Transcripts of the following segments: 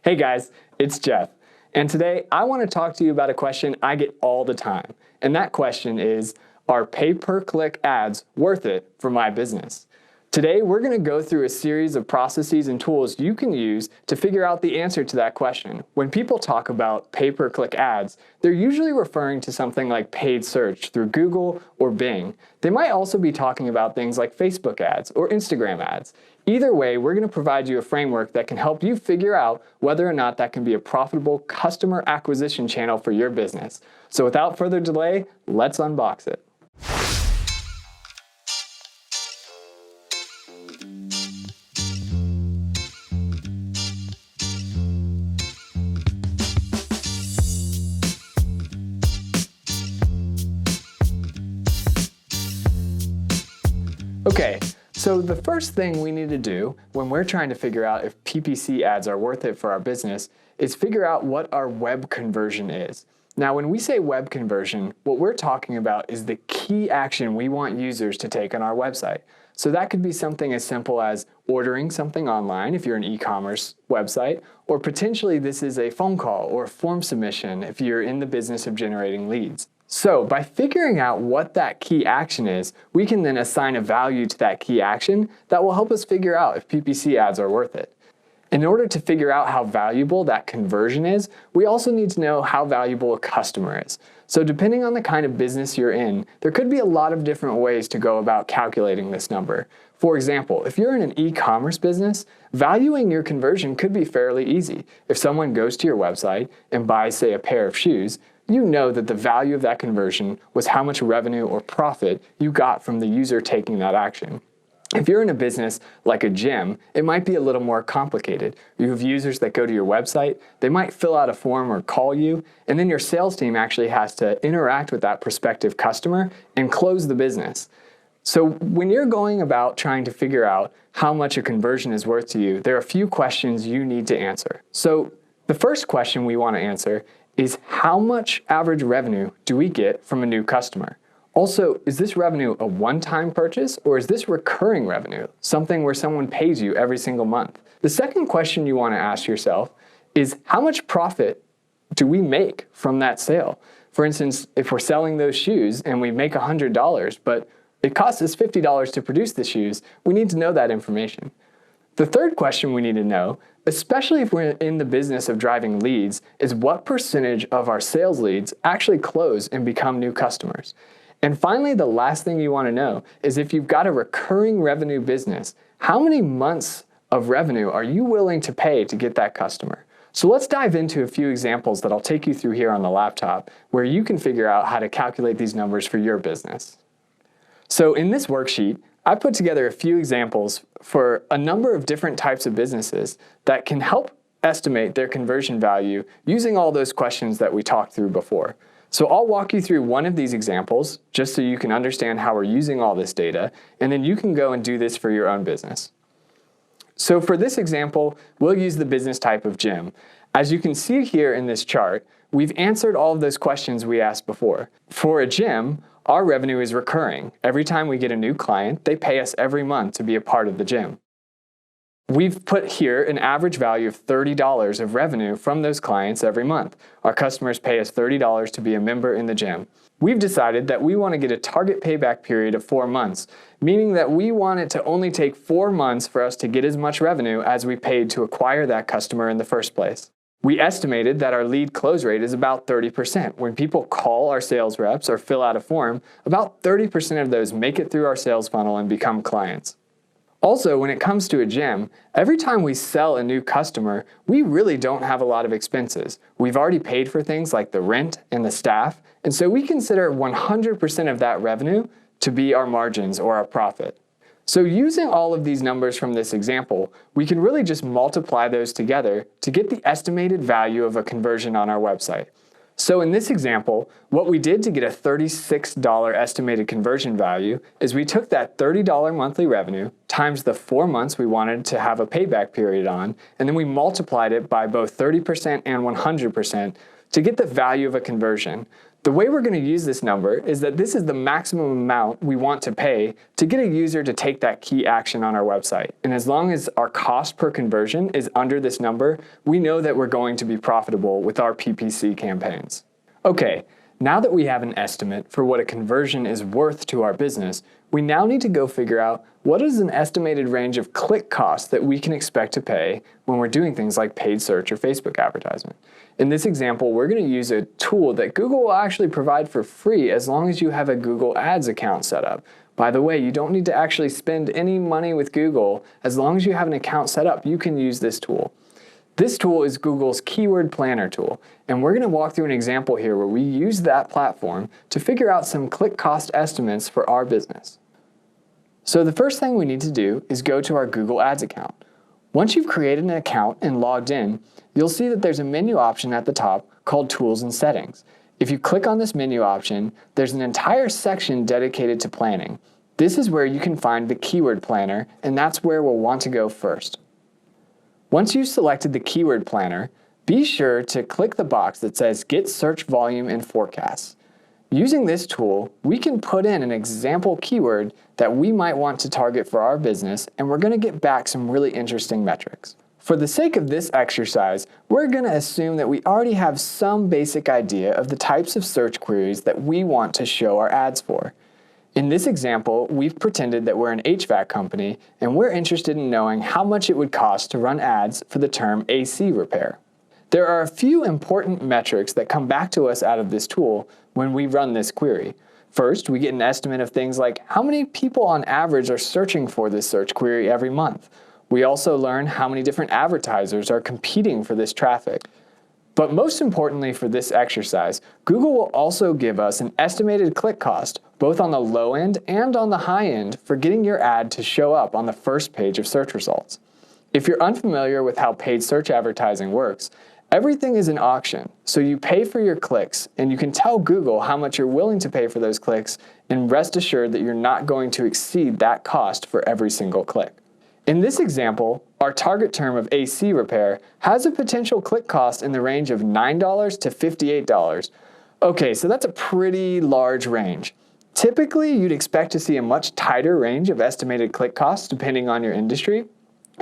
Hey guys, it's Jeff, and today I want to talk to you about a question I get all the time, and that question is, are pay-per-click ads worth it for my business? Today we're going to go through a series of processes and tools you can use to figure out the answer to that question. When people talk about pay-per-click ads, they're usually referring to something like paid search through Google or Bing. They might also be talking about things like Facebook ads or Instagram ads. Either way, we're going to provide you a framework that can help you figure out whether or not that can be a profitable customer acquisition channel for your business. So without further delay, let's unbox it. Okay, so the first thing we need to do when we're trying to figure out if PPC ads are worth it for our business is figure out what our web conversion is. Now, when we say web conversion, what we're talking about is the key action we want users to take on our website. So that could be something as simple as ordering something online if you're an e-commerce website, or potentially this is a phone call or a form submission if you're in the business of generating leads. So by figuring out what that key action is, we can then assign a value to that key action that will help us figure out if PPC ads are worth it. In order to figure out how valuable that conversion is, we also need to know how valuable a customer is. So depending on the kind of business you're in, there could be a lot of different ways to go about calculating this number. For example, if you're in an e-commerce business, valuing your conversion could be fairly easy. If someone goes to your website and buys, say, a pair of shoes, you know that the value of that conversion was how much revenue or profit you got from the user taking that action. If you're in a business like a gym, it might be a little more complicated. You have users that go to your website, they might fill out a form or call you, and then your sales team actually has to interact with that prospective customer and close the business. So when you're going about trying to figure out how much a conversion is worth to you, there are a few questions you need to answer. So the first question we want to answer is how much average revenue do we get from a new customer? Also, is this revenue a one-time purchase or is this recurring revenue, something where someone pays you every single month? The second question you want to ask yourself is how much profit do we make from that sale? For instance, if we're selling those shoes and we make $100, but it costs us $50 to produce the shoes, we need to know that information. The third question we need to know, especially if we're in the business of driving leads, is what percentage of our sales leads actually close and become new customers? And finally, the last thing you want to know is if you've got a recurring revenue business, how many months of revenue are you willing to pay to get that customer? So let's dive into a few examples that I'll take you through here on the laptop where you can figure out how to calculate these numbers for your business. So in this worksheet, I put together a few examples for a number of different types of businesses that can help estimate their conversion value using all those questions that we talked through before. So I'll walk you through one of these examples just so you can understand how we're using all this data, and then you can go and do this for your own business. So for this example, we'll use the business type of gym. As you can see here in this chart, we've answered all of those questions we asked before. For a gym, our revenue is recurring. Every time we get a new client, they pay us every month to be a part of the gym. We've put here an average value of $30 of revenue from those clients every month. Our customers pay us $30 to be a member in the gym. We've decided that we want to get a target payback period of 4 months, meaning that we want it to only take 4 months for us to get as much revenue as we paid to acquire that customer in the first place. We estimated that our lead close rate is about 30%. When people call our sales reps or fill out a form, about 30% of those make it through our sales funnel and become clients. Also, when it comes to a gym, every time we sell a new customer, we really don't have a lot of expenses. We've already paid for things like the rent and the staff, and so we consider 100% of that revenue to be our margins or our profit. So using all of these numbers from this example, we can really just multiply those together to get the estimated value of a conversion on our website. So in this example, what we did to get a $36 estimated conversion value is we took that $30 monthly revenue times the 4 months we wanted to have a payback period on, and then we multiplied it by both 30% and 100% to get the value of a conversion. The way we're going to use this number is that this is the maximum amount we want to pay to get a user to take that key action on our website. And as long as our cost per conversion is under this number, we know that we're going to be profitable with our PPC campaigns. Okay, now that we have an estimate for what a conversion is worth to our business, we now need to go figure out what is an estimated range of click costs that we can expect to pay when we're doing things like paid search or Facebook advertisement. In this example, we're going to use a tool that Google will actually provide for free as long as you have a Google Ads account set up. By the way, you don't need to actually spend any money with Google. As long as you have an account set up, you can use this tool. This tool is Google's Keyword Planner tool, and we're going to walk through an example here where we use that platform to figure out some click cost estimates for our business. So the first thing we need to do is go to our Google Ads account. Once you've created an account and logged in, you'll see that there's a menu option at the top called Tools and Settings. If you click on this menu option, there's an entire section dedicated to planning. This is where you can find the Keyword Planner, and that's where we'll want to go first. Once you've selected the Keyword Planner, be sure to click the box that says Get Search Volume and Forecasts. Using this tool, we can put in an example keyword that we might want to target for our business, and we're going to get back some really interesting metrics. For the sake of this exercise, we're going to assume that we already have some basic idea of the types of search queries that we want to show our ads for. In this example, we've pretended that we're an HVAC company, and we're interested in knowing how much it would cost to run ads for the term AC repair. There are a few important metrics that come back to us out of this tool when we run this query. First, we get an estimate of things like how many people on average are searching for this search query every month. We also learn how many different advertisers are competing for this traffic. But most importantly for this exercise, Google will also give us an estimated click cost, both on the low end and on the high end, for getting your ad to show up on the first page of search results. If you're unfamiliar with how paid search advertising works, everything is an auction, so you pay for your clicks, and you can tell Google how much you're willing to pay for those clicks, and rest assured that you're not going to exceed that cost for every single click. In this example, our target term of AC repair has a potential click cost in the range of $9 to $58. Okay, so that's a pretty large range. Typically, you'd expect to see a much tighter range of estimated click costs depending on your industry.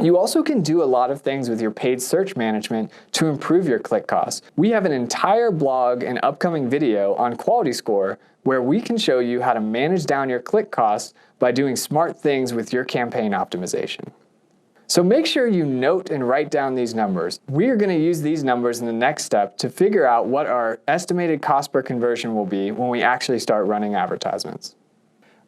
You also can do a lot of things with your paid search management to improve your click costs. We have an entire blog and upcoming video on Quality Score where we can show you how to manage down your click costs by doing smart things with your campaign optimization. So make sure you note and write down these numbers. We are going to use these numbers in the next step to figure out what our estimated cost per conversion will be when we actually start running advertisements.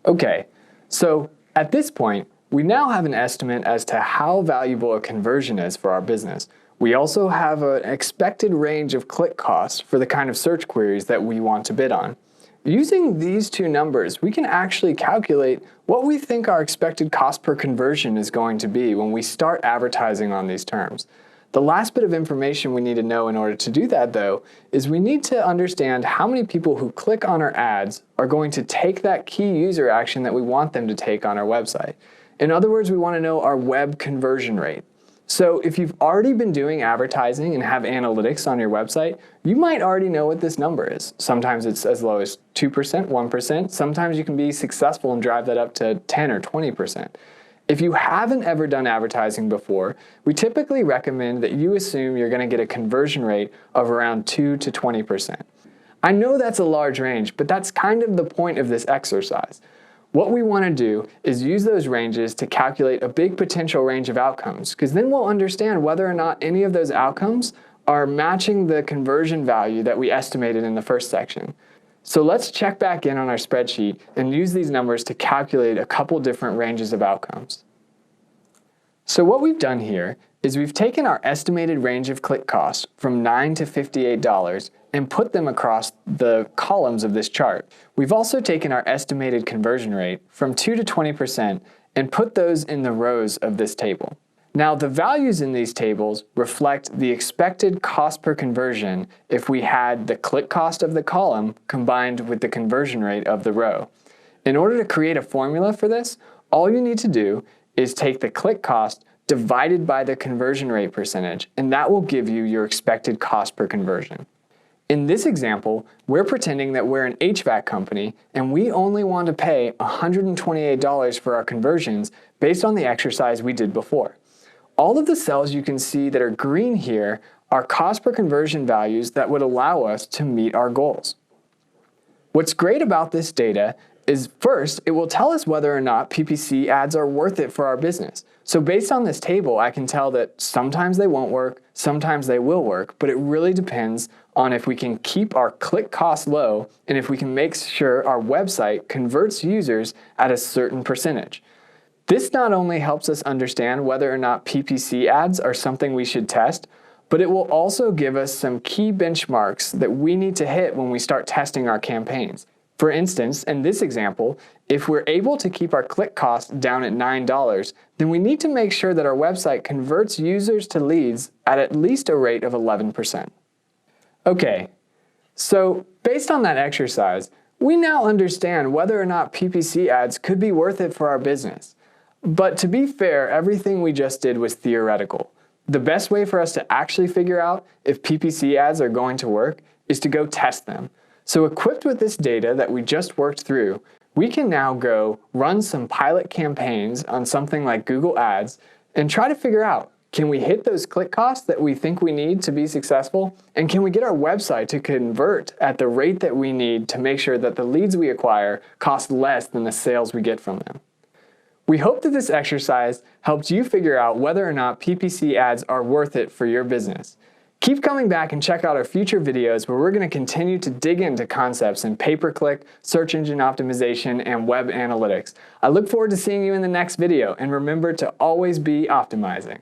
Okay, so at this point, we now have an estimate as to how valuable a conversion is for our business. We also have an expected range of click costs for the kind of search queries that we want to bid on. Using these two numbers, we can actually calculate what we think our expected cost per conversion is going to be when we start advertising on these terms. The last bit of information we need to know in order to do that, though, is we need to understand how many people who click on our ads are going to take that key user action that we want them to take on our website. In other words, we want to know our web conversion rate. So if you've already been doing advertising and have analytics on your website, you might already know what this number is. Sometimes it's as low as 2%, 1%. Sometimes you can be successful and drive that up to 10 or 20%. If you haven't ever done advertising before, we typically recommend that you assume you're going to get a conversion rate of around 2 to 20%. I know that's a large range, but that's kind of the point of this exercise. What we want to do is use those ranges to calculate a big potential range of outcomes, because then we'll understand whether or not any of those outcomes are matching the conversion value that we estimated in the first section. So let's check back in on our spreadsheet and use these numbers to calculate a couple different ranges of outcomes. So what we've done here is we've taken our estimated range of click costs from $9 to $58 and put them across the columns of this chart. We've also taken our estimated conversion rate from 2 to 20% and put those in the rows of this table. Now, the values in these tables reflect the expected cost per conversion if we had the click cost of the column combined with the conversion rate of the row. In order to create a formula for this, all you need to do is take the click cost divided by the conversion rate percentage, and that will give you your expected cost per conversion. In this example, we're pretending that we're an HVAC company and we only want to pay $128 for our conversions based on the exercise we did before. All of the cells you can see that are green here are cost per conversion values that would allow us to meet our goals. What's great about this data is first, it will tell us whether or not PPC ads are worth it for our business. So based on this table, I can tell that sometimes they won't work, sometimes they will work, but it really depends on if we can keep our click cost low and if we can make sure our website converts users at a certain percentage. This not only helps us understand whether or not PPC ads are something we should test, but it will also give us some key benchmarks that we need to hit when we start testing our campaigns. For instance, in this example, if we're able to keep our click cost down at $9, then we need to make sure that our website converts users to leads at least a rate of 11%. Okay, so based on that exercise, we now understand whether or not PPC ads could be worth it for our business. But to be fair, everything we just did was theoretical. The best way for us to actually figure out if PPC ads are going to work is to go test them. So equipped with this data that we just worked through, we can now go run some pilot campaigns on something like Google Ads and try to figure out, can we hit those click costs that we think we need to be successful? And can we get our website to convert at the rate that we need to make sure that the leads we acquire cost less than the sales we get from them? We hope that this exercise helped you figure out whether or not PPC ads are worth it for your business. Keep coming back and check out our future videos where we're going to continue to dig into concepts in pay-per-click, search engine optimization, and web analytics. I look forward to seeing you in the next video, and remember to always be optimizing.